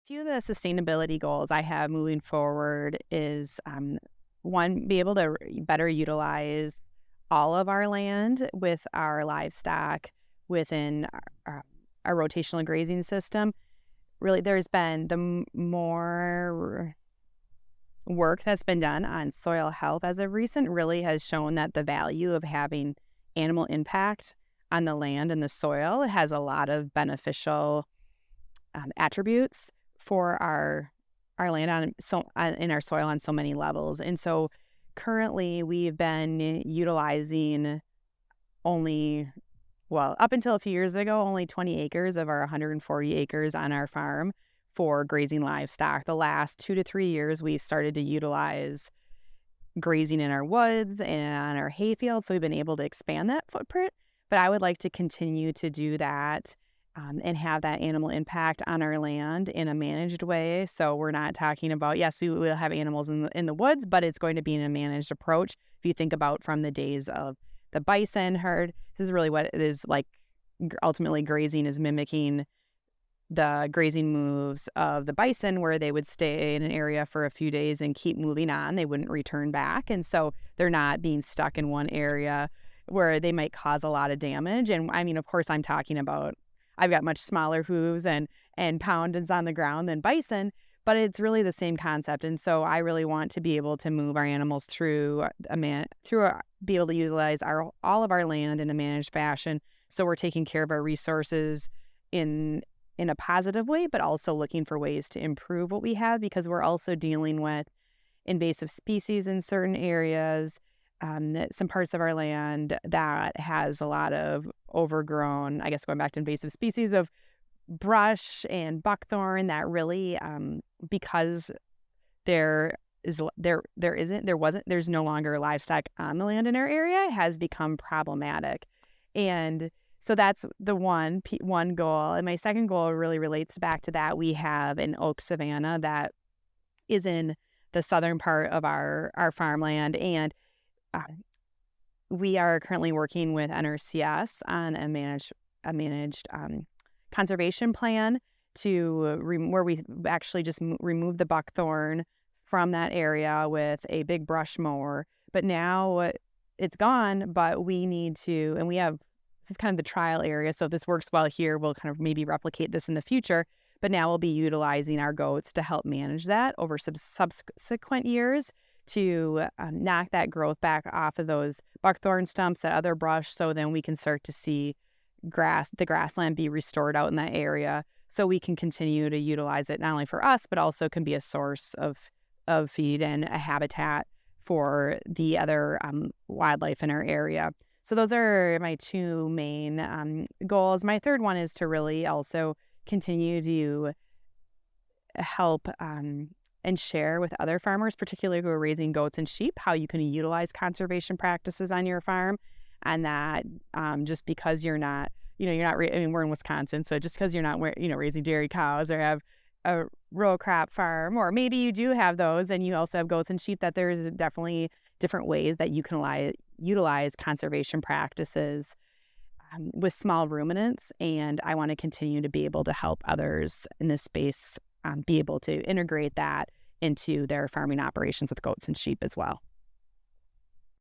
few of the sustainability goals I have moving forward is one, be able to better utilize all of our land with our livestock within our rotational grazing system. Really, there's been more work that's been done on soil health as of recent really has shown that the value of having animal impact on the land and the soil has a lot of beneficial attributes for our land in our soil on so many levels. And so currently we've been utilizing only, well, up until a few years ago, only 20 acres of our 140 acres on our farm for grazing livestock. The last 2 to 3 years, we started to utilize grazing in our woods and on our hayfield. So we've been able to expand that footprint. But I would like to continue to do that and have that animal impact on our land in a managed way. So we're not talking about, yes, we will have animals in the woods, but it's going to be in a managed approach. If you think about from the days of the bison herd, this is really what it is like. Ultimately, grazing is mimicking the grazing moves of the bison, where they would stay in an area for a few days and keep moving on. They wouldn't return back. And so they're not being stuck in one area where they might cause a lot of damage. And I mean, of course, I'm talking about, I've got much smaller hooves and poundage on the ground than bison, but it's really the same concept. And so I really want to be able to move our animals be able to utilize all of our land in a managed fashion. So we're taking care of our resources in a positive way, but also looking for ways to improve what we have, because we're also dealing with invasive species in certain areas, some parts of our land that has a lot of overgrown, I guess going back to invasive species of brush and buckthorn that really, because there's no longer livestock on the land in our area, has become problematic. And so that's the one goal. And my second goal really relates back to that. We have an oak savanna that is in the southern part of our farmland. And we are currently working with NRCS on a managed conservation plan where we actually just remove the buckthorn from that area with a big brush mower. But now it's gone, but we need to, and we have, this is kind of the trial area. So if this works well here, we'll kind of maybe replicate this in the future. But now we'll be utilizing our goats to help manage that over subsequent years to knock that growth back off of those buckthorn stumps, that other brush, so then we can start to see the grassland be restored out in that area, so we can continue to utilize it not only for us, but also can be a source of feed and a habitat for the other wildlife in our area. So those are my two main goals. My third one is to really also continue to help and share with other farmers, particularly who are raising goats and sheep, how you can utilize conservation practices on your farm. And that just because you're not, we're in Wisconsin, so just because you're not, raising dairy cows or have a row crop farm, or maybe you do have those and you also have goats and sheep, that there's definitely different ways that you can utilize conservation practices with small ruminants. And I want to continue to be able to help others in this space be able to integrate that into their farming operations with goats and sheep as well.